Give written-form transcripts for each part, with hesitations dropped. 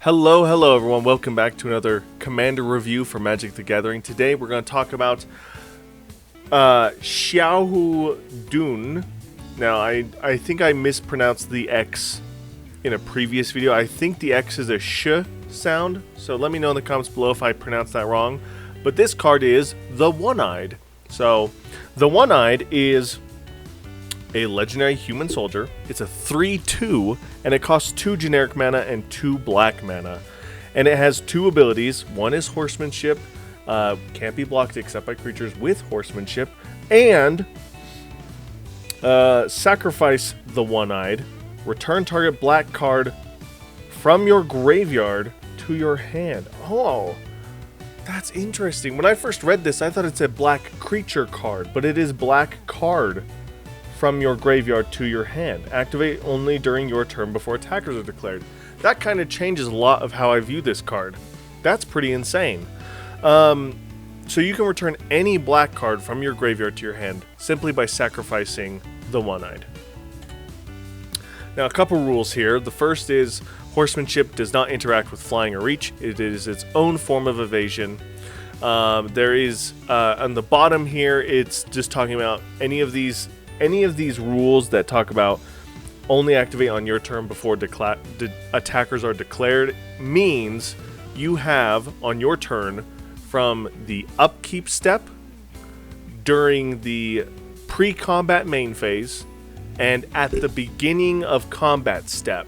Hello everyone. Welcome back to another Commander review for Magic the Gathering. Today we're going to talk about Xiahou Dun. Now I think I mispronounced the X in a previous video. I think the X is a sh sound, so let me know in the comments below if I pronounced that wrong. But this card is the One-Eyed. So the One-Eyed is a legendary human soldier. It's a 3/2 and it costs 2 generic mana and 2 black mana, and it has 2 abilities. One is horsemanship, can't be blocked except by creatures with horsemanship, and sacrifice the One-Eyed, return target black card from your graveyard to your hand. Oh, that's interesting. When I first read this, I thought it said black creature card, but it is black card from your graveyard to your hand. Activate only during your turn before attackers are declared. That kind of changes a lot of how I view this card. That's pretty insane. So you can return any black card from your graveyard to your hand simply by sacrificing the One-Eyed. Now, a couple rules here. The first is horsemanship does not interact with flying or reach. It is its own form of evasion. There is, on the bottom here, it's just talking about any of these rules that talk about only activate on your turn before attackers are declared means you have on your turn from the upkeep step, during the pre-combat main phase, and at the beginning of combat step.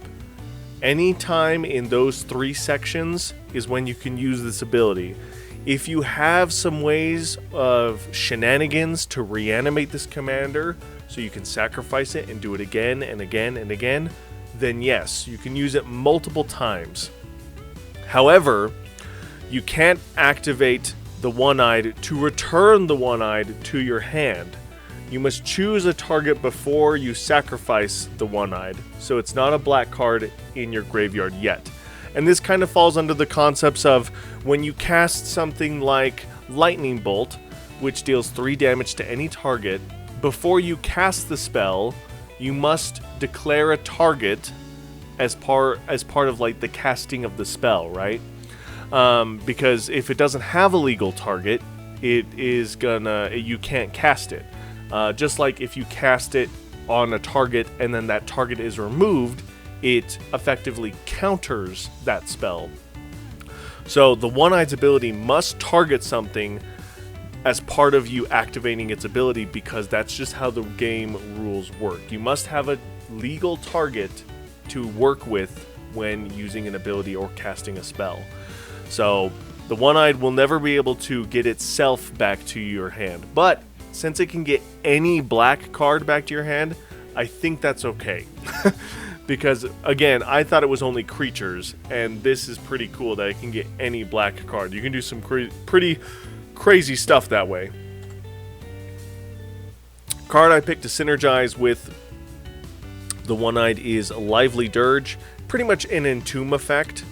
Any time in those 3 sections is when you can use this ability. If you have some ways of shenanigans to reanimate this commander so you can sacrifice it and do it again and again and again, then yes, you can use it multiple times. However, you can't activate the One-Eyed to return the One-Eyed to your hand. You must choose a target before you sacrifice the One-Eyed, so it's not a black card in your graveyard yet. And this kind of falls under the concepts of when you cast something like Lightning Bolt, which deals 3 damage to any target. Before you cast the spell, you must declare a target as part of like the casting of the spell, right? Because if it doesn't have a legal target, you can't cast it. Just like if you cast it on a target and then that target is removed, it effectively counters that spell. So the One-Eyed's ability must target something as part of you activating its ability, because that's just how the game rules work. You must have a legal target to work with when using an ability or casting a spell. So the One-Eyed will never be able to get itself back to your hand, but since it can get any black card back to your hand, I think that's okay. Because, again, I thought it was only creatures, and this is pretty cool that it can get any black card. You can do some pretty crazy stuff that way. Card I picked to synergize with the One-Eyed is Lively Dirge. Pretty much an Entomb effect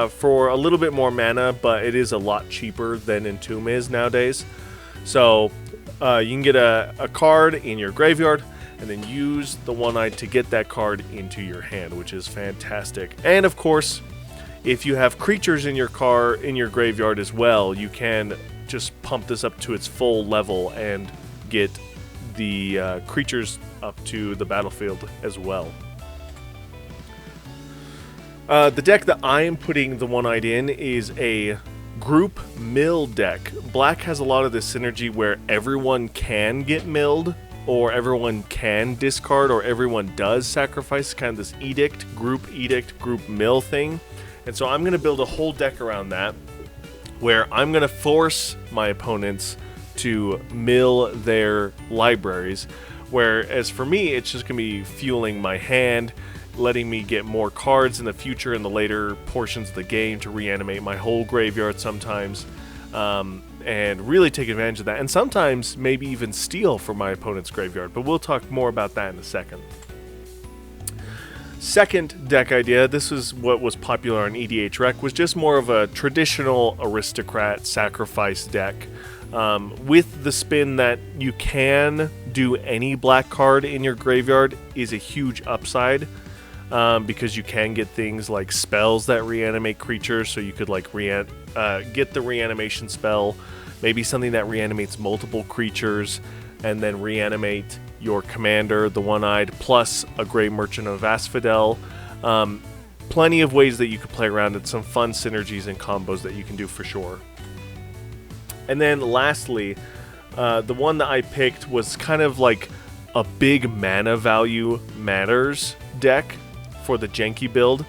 for a little bit more mana, but it is a lot cheaper than Entomb is nowadays. So you can get a card in your graveyard, and then use the One-Eyed to get that card into your hand, which is fantastic. And of course, if you have creatures in your graveyard as well, you can just pump this up to its full level and get the creatures up to the battlefield as well. The deck that I am putting the One-Eyed in is a group mill deck. Black has a lot of this synergy where everyone can get milled, or everyone can discard, or everyone does sacrifice, kind of this group mill thing. And so I'm going to build a whole deck around that, where I'm going to force my opponents to mill their libraries, whereas for me, it's just going to be fueling my hand, letting me get more cards in the future in the later portions of the game to reanimate my whole graveyard sometimes. And really take advantage of that, and sometimes maybe even steal from my opponent's graveyard, but we'll talk more about that in a second. Second deck idea, this is what was popular on EDH Rec, was just more of a traditional aristocrat sacrifice deck, with the spin that you can do any black card in your graveyard is a huge upside. because you can get things like spells that reanimate creatures, so you could like get the reanimation spell, maybe something that reanimates multiple creatures, and then reanimate your commander, the One-Eyed, plus a Grey Merchant of Asphodel. Plenty of ways that you could play around it, some fun synergies and combos that you can do for sure. And then lastly, the one that I picked was kind of like a big mana value matters deck for the Genki build.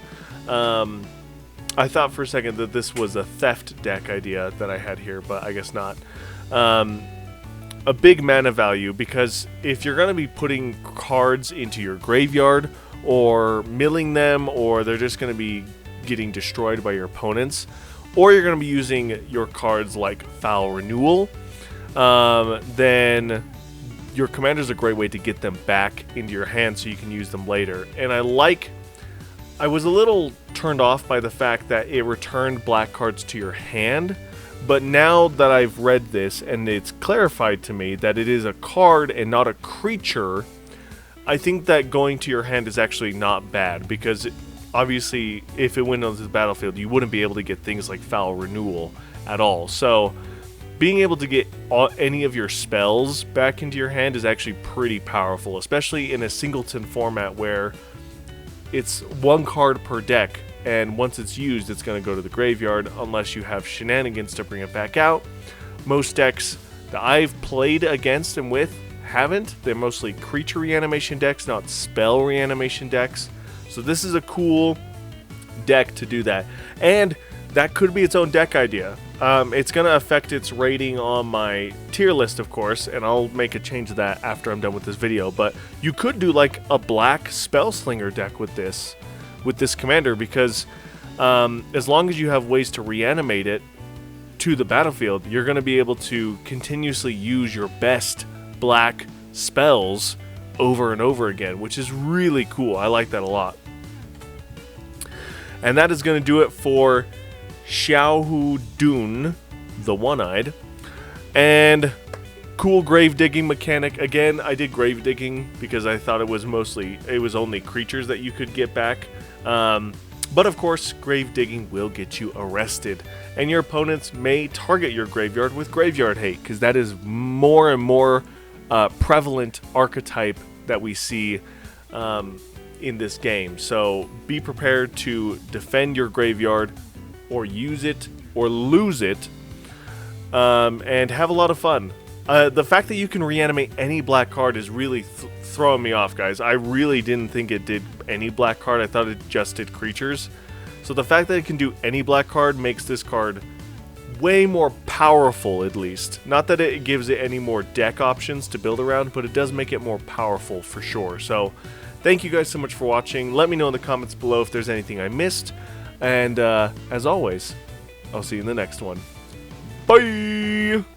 I thought for a second that this was a theft deck idea that I had here, but I guess not. A big mana value, because if you're going to be putting cards into your graveyard or milling them, or they're just going to be getting destroyed by your opponents, or you're going to be using your cards like Foul Renewal, then your commander is a great way to get them back into your hand so you can use them later. And I was a little turned off by the fact that it returned black cards to your hand, but now that I've read this and it's clarified to me that it is a card and not a creature, I think that going to your hand is actually not bad, because obviously if it went onto the battlefield, you wouldn't be able to get things like Foul Renewal at all. So being able to get any of your spells back into your hand is actually pretty powerful, especially in a singleton format where it's one card per deck, and once it's used, it's going to go to the graveyard unless you have shenanigans to bring it back out. Most decks that I've played against and with haven't. They're mostly creature reanimation decks, not spell reanimation decks. So this is a cool deck to do that. And that could be its own deck idea. It's going to affect its rating on my tier list, of course, and I'll make a change of that after I'm done with this video. But you could do like a black Spellslinger deck with this commander, because as long as you have ways to reanimate it to the battlefield, you're going to be able to continuously use your best black spells over and over again, which is really cool. I like that a lot. And that is going to do it for Xiahou Dun, the One-Eyed. And cool grave digging mechanic. Again, I did grave digging because I thought it was only creatures that you could get back. But of course, grave digging will get you arrested, and your opponents may target your graveyard with graveyard hate, because that is more and more prevalent archetype that we see in this game. So be prepared to defend your graveyard, or use it, or lose it, and have a lot of fun. The fact that you can reanimate any black card is really throwing me off, guys. I really didn't think it did any black card. I thought it just did creatures. So the fact that it can do any black card makes this card way more powerful, at least. Not that it gives it any more deck options to build around, but it does make it more powerful for sure. So thank you guys so much for watching. Let me know in the comments below if there's anything I missed. And as always, I'll see you in the next one. Bye!